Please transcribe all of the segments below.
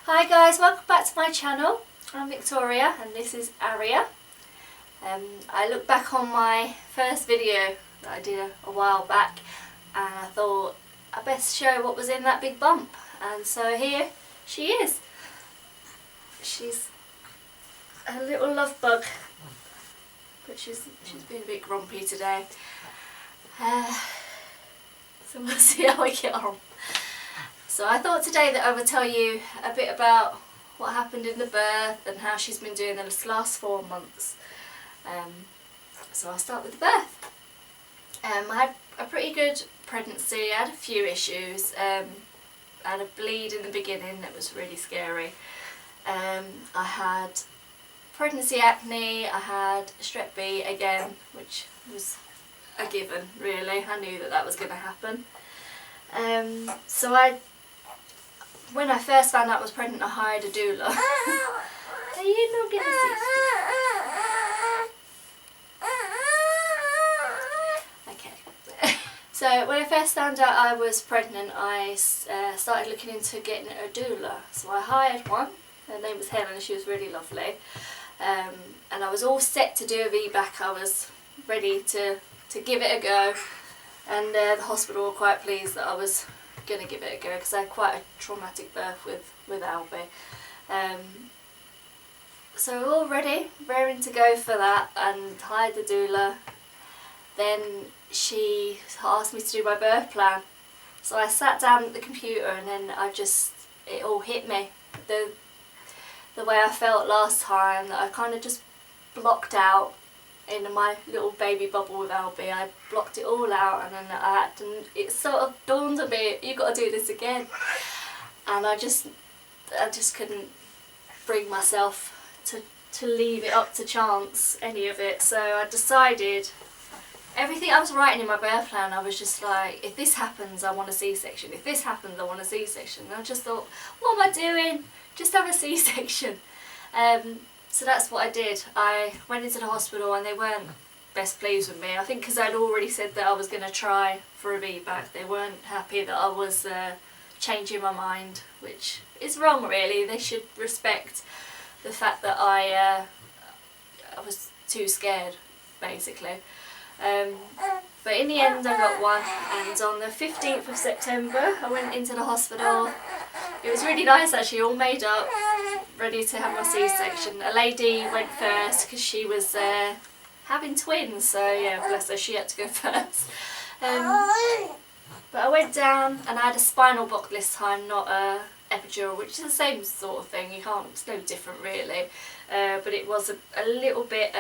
Hi guys, welcome back to my channel. I'm Victoria and this is Aria. I looked back on my first video that I did a while back and I thought I best show what was in that big bump, and so here she is. She's a little love bug, but she's been a bit grumpy today. So we'll see how we get on. So I thought today that I would tell you a bit about what happened in the birth and how she's been doing the last 4 months. So I'll start with the birth. I had a pretty good pregnancy. I had a few issues. I had a bleed in the beginning that was really scary. I had pregnancy acne. I had strep B again, which was a given really. I knew that that was going to happen. So when I first found out I was pregnant, I hired a doula. Are you not getting Okay. So when I first found out I was pregnant, I started looking into getting a doula. So I hired one. Her name was Helen and she was really lovely. And I was all set to do a VBAC. I was ready to give it a go. And the hospital were quite pleased that I was going to give it a go because I had quite a traumatic birth with Albie. So we're all ready, raring to go for that, and hired the doula. Then she asked me to do my birth plan. So I sat down at the computer and then it all hit me. The way I felt last time, that I kind of just blocked out in my little baby bubble with Albie. I blocked it all out, and then it sort of dawned on me, you've got to do this again. And I just couldn't bring myself to leave it up to chance, any of it. So I decided, everything I was writing in my birth plan, I was just like, if this happens I want a C-section, if this happens I want a C-section. And I just thought, what am I doing? Just have a C-section. So that's what I did. I went into the hospital and they weren't best pleased with me. I think because I'd already said that I was going to try for a VBAC. They weren't happy that I was changing my mind, which is wrong really. They should respect the fact that I was too scared, basically. But in the end I got one, and on the 15th of September I went into the hospital. It was really nice actually, all made up, ready to have my C-section. A lady went first because she was having twins, so yeah, bless her, she had to go first. But I went down and I had a spinal block this time, not a epidural, which is the same sort of thing. It's no different really, but it was a little bit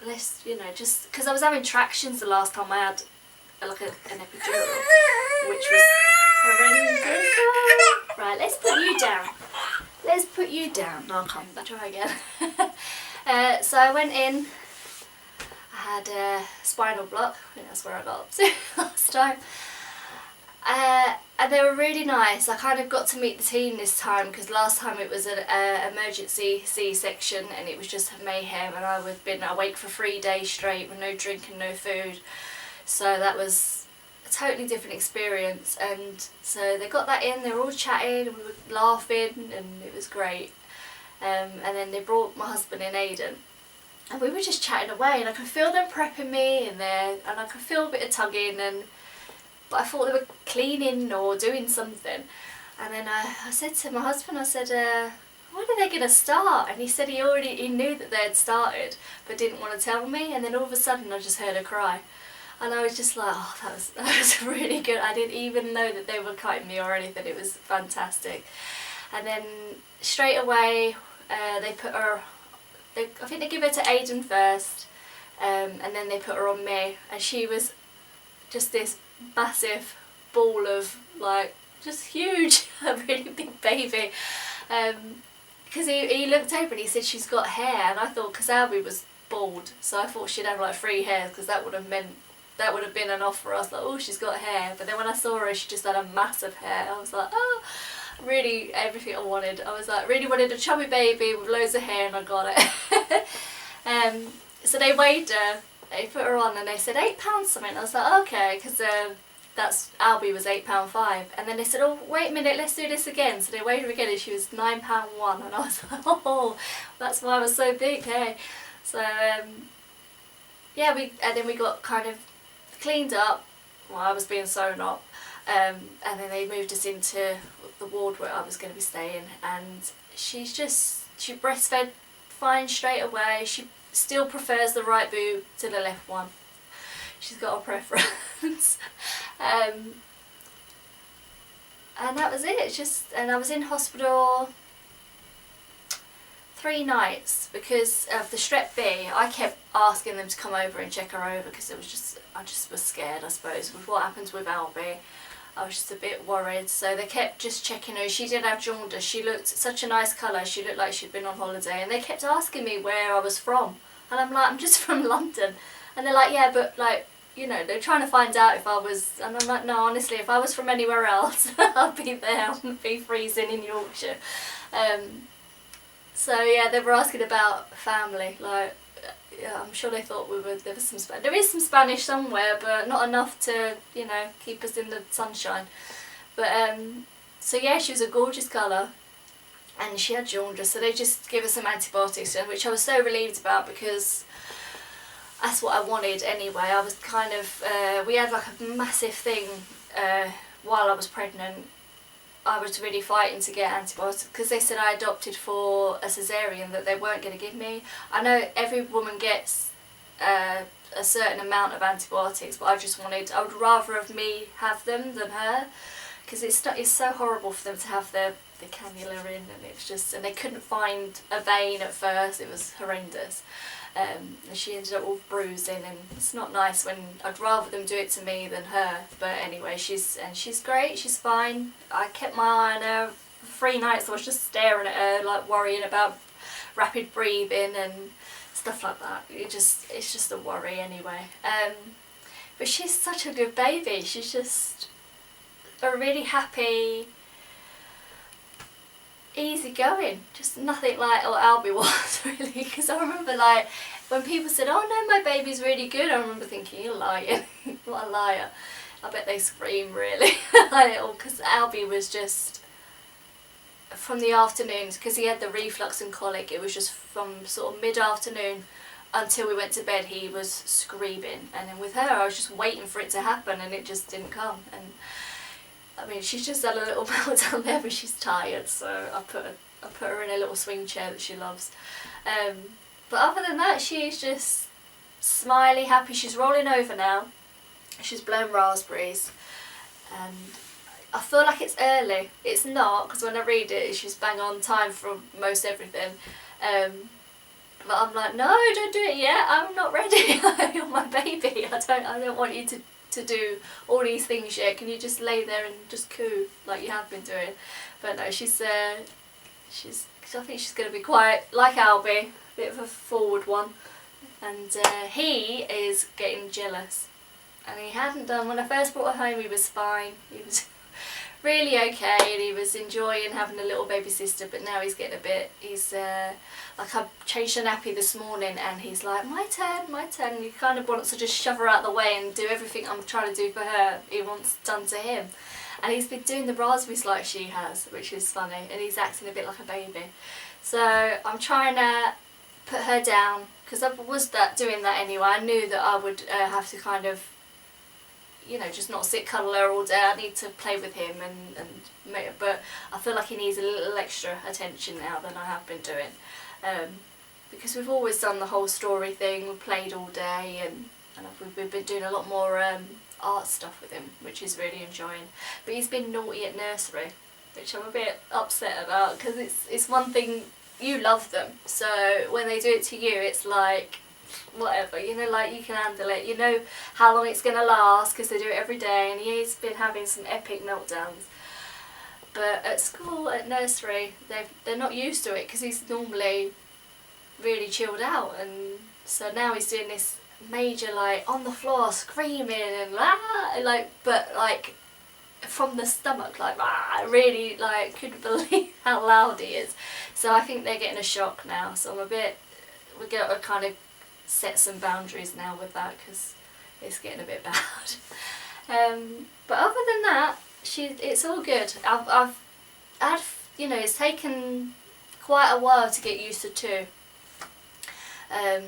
less, just because I was having tractions the last time I had an epidural, which was horrendous. Right, let's put you down. Let's put you down. No, I can't. Try again. So I went in. I had a spinal block. I think that's where I got up to last time. And they were really nice. I kind of got to meet the team this time because last time it was an emergency C-section and it was just mayhem, and I had been awake for 3 days straight with no drink and no food. So that was a totally different experience, and so they got that in, they were all chatting and we were laughing and it was great. And then they brought my husband in, Aidan, and we were just chatting away and I could feel them prepping me in there and I could feel a bit of tugging, but I thought they were cleaning or doing something. And then I said to my husband, I said, when are they going to start? And he said he knew that they had started but didn't want to tell me, and then all of a sudden I just heard her cry. And I was just like, oh, that was really good. I didn't even know that they were cutting me or anything. It was fantastic. And then straight away they put her, I think they give her to Aidan first, and then they put her on me, and she was just this massive ball of just huge, a really big baby. Because he looked over and he said she's got hair, and I thought, because Albie was bald, so I thought she'd have 3 hairs because that would have been enough for us, oh, she's got hair. But then when I saw her, she just had a massive hair. I was like, oh, really everything I wanted. I was like, really wanted a chubby baby with loads of hair, and I got it. So they weighed her, they put her on and they said £8 something. I was like, okay, because that's Albie was £8.5, and then they said, oh wait a minute, let's do this again. So they weighed her again and she was £9.1, and I was like, oh, that's why I was so big, hey. So yeah, and then we got kind of cleaned up while I was being sewn up, and then they moved us into the ward where I was going to be staying, and she breastfed fine straight away. She still prefers the right boob to the left one. She's got a preference. And that was it. And I was in hospital 3 nights because of the strep B. I kept asking them to come over and check her over because I just was scared, I suppose, with what happens with Albie. I was just a bit worried, so they kept just checking her. She did have jaundice. She looked such a nice colour. She looked like she'd been on holiday, and they kept asking me where I was from, and I'm like, I'm just from London. And they're like, yeah, but like, you know, they're trying to find out if I was, and I'm like, no, honestly, if I was from anywhere else, I'd be there. I'd be freezing in Yorkshire. So yeah, they were asking about family, like, yeah, I'm sure they thought there was some there is some Spanish somewhere, but not enough to, you know, keep us in the sunshine. But so yeah, she was a gorgeous colour, and she had jaundice, so they just gave her some antibiotics, which I was so relieved about because that's what I wanted anyway. I was kind of we had like a massive thing while I was pregnant. I was really fighting to get antibiotics because they said I adopted for a cesarean that they weren't going to give me. I know every woman gets a certain amount of antibiotics, but I would rather have me have them than her, because it's so horrible for them to have the cannula in, and they couldn't find a vein at first. It was horrendous. And she ended up all bruising, and it's not nice when I'd rather them do it to me than her. But anyway, she's great, she's fine. I kept my eye on her for 3 nights. I was just staring at her, like worrying about rapid breathing and stuff like that. It's just a worry anyway. But she's such a good baby. She's just a really happy, easy going, just nothing like what Albie was really, because I remember like when people said, oh no, my baby's really good, I remember thinking, you're lying. What a liar. I bet they scream really a little, because Albie was just from the afternoons, because he had the reflux and colic, it was just from sort of mid-afternoon until we went to bed he was screaming, and then with her I was just waiting for it to happen and it just didn't come. And I mean, she's just had a little meltdown there, but she's tired, so I put her in a little swing chair that she loves. But other than that, she's just smiley, happy. She's rolling over now. She's blown raspberries, and I feel like it's early. It's not, because when I read it, she's bang on time for most everything. But I'm like, no, don't do it yet. I'm not ready. You're my baby. I don't want you to do all these things yet. Can you just lay there and just coo like you have been doing? But no, I think she's going to be quite like Albie, a bit of a forward one, and he is getting jealous, and he hadn't done. When I first brought her home, he was fine, he was really okay, and he was enjoying having a little baby sister, but now he's getting a bit, like I changed her nappy this morning and he's like, my turn, and he kind of wants to just shove her out the way and do everything I'm trying to do for her, he wants done to him. And he's been doing the raspberries like she has, which is funny, and he's acting a bit like a baby. So I'm trying to put her down, because I was doing that anyway. I knew that I would have to kind of, you know, just not sit cuddle her all day. I need to play with him but I feel like he needs a little extra attention now than I have been doing. Because we've always done the whole story thing, we've played all day, and we've been doing a lot more art stuff with him, which he's really enjoying. But he's been naughty at nursery, which I'm a bit upset about, because it's one thing, you love them, so when they do it to you, it's like, whatever, you know, like you can handle it, you know how long it's going to last, because they do it every day, and he's been having some epic meltdowns. But at school, at nursery, they're not used to it, because he's normally really chilled out, and so now he's doing this major, like, on the floor screaming and but like from the stomach, like really, like, couldn't believe how loud he is. So I think they're getting a shock now, so we're going to kind of set some boundaries now with that, because it's getting a bit bad. But other than that, it's all good. I've had, you know, it's taken quite a while to get used to two. I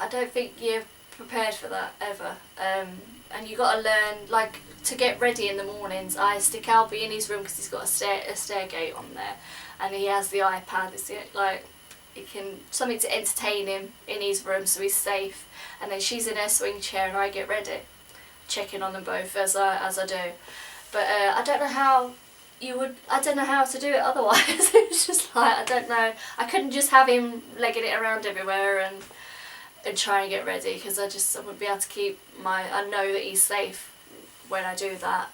don't think you're prepared for that ever. And you got to learn, like, to get ready in the mornings. I stick Albie in his room because he's got a stair gate on there, and he has the iPad. It's like, it can something to entertain him in his room so he's safe. And then she's in her swing chair and I get ready, checking on them both as I do. But I don't know how to do it otherwise. It's just like, I don't know. I couldn't just have him legging it around everywhere and try and get ready, because I wouldn't be able to keep I know that he's safe when I do that.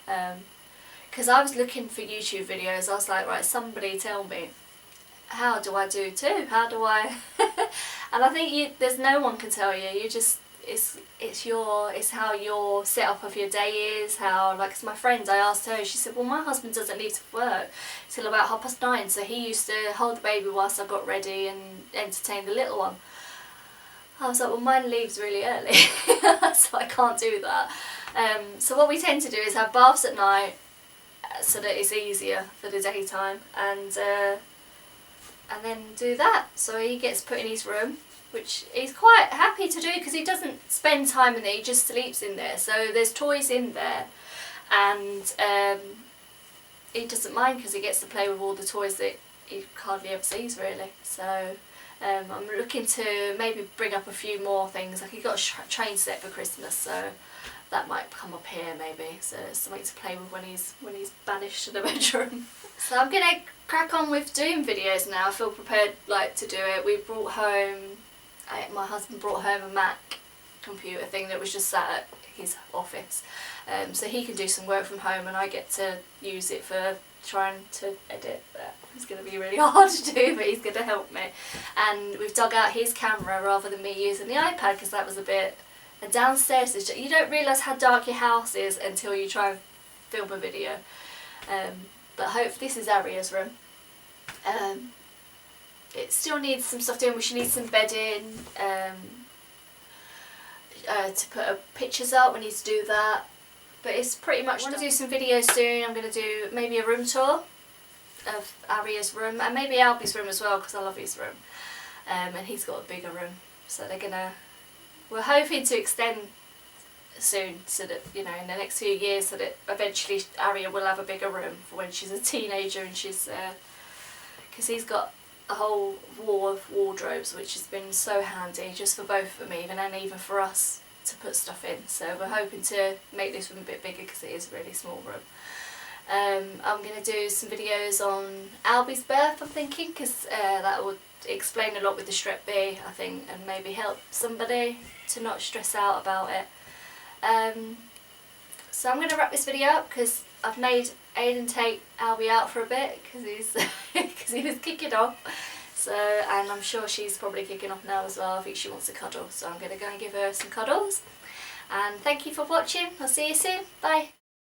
Because I was looking for YouTube videos. I was like, right, somebody tell me, how do I do two? How do I? And I think there's no one can tell you. You just, it's how your setup of your day is. How, like, 'cause my friend, I asked her, she said, well, my husband doesn't leave to work till about 9:30, so he used to hold the baby whilst I got ready and entertain the little one. I was like, well, mine leaves really early, so I can't do that. So what we tend to do is have baths at night, so that it's easier for the daytime, and then do that. So he gets put in his room, which he's quite happy to do because he doesn't spend time in there, he just sleeps in there. So there's toys in there, and he doesn't mind because he gets to play with all the toys that he hardly ever sees, really. So I'm looking to maybe bring up a few more things. Like, he got a train set for Christmas, so that might come up here maybe. So it's something to play with when he's banished to the bedroom. So I'm gonna crack on with doing videos now. I feel prepared, like, to do it. We brought home, my husband brought home a Mac computer thing that was just sat at his office, so he can do some work from home and I get to use it for trying to edit. That it's going to be really hard to do, but he's going to help me. And we've dug out his camera rather than me using the iPad, because that was a bit. And downstairs, you don't realise how dark your house is until you try and film a video. But this is Aria's room. It still needs some stuff doing. We should need some bedding. To put pictures up, we need to do that. But it's pretty much. I want to do some videos soon. I'm going to do maybe a room tour of Aria's room, and maybe Albie's room as well, because I love his room. And he's got a bigger room, so we're hoping to extend soon, so that, you know, in the next few years, so that eventually Aria will have a bigger room for when she's a teenager, and she's because he's got a whole wall of wardrobes, which has been so handy just for both of them, and even for us to put stuff in. So we're hoping to make this room a bit bigger because it is a really small room. I'm going to do some videos on Albie's birth, I'm thinking, because that would explain a lot with the Strep B, I think, and maybe help somebody to not stress out about it. So I'm going to wrap this video up because I've made Aiden take Albie out for a bit because he was kicking off. So, and I'm sure she's probably kicking off now as well. I think she wants a cuddle, so I'm going to go and give her some cuddles. And thank you for watching. I'll see you soon. Bye.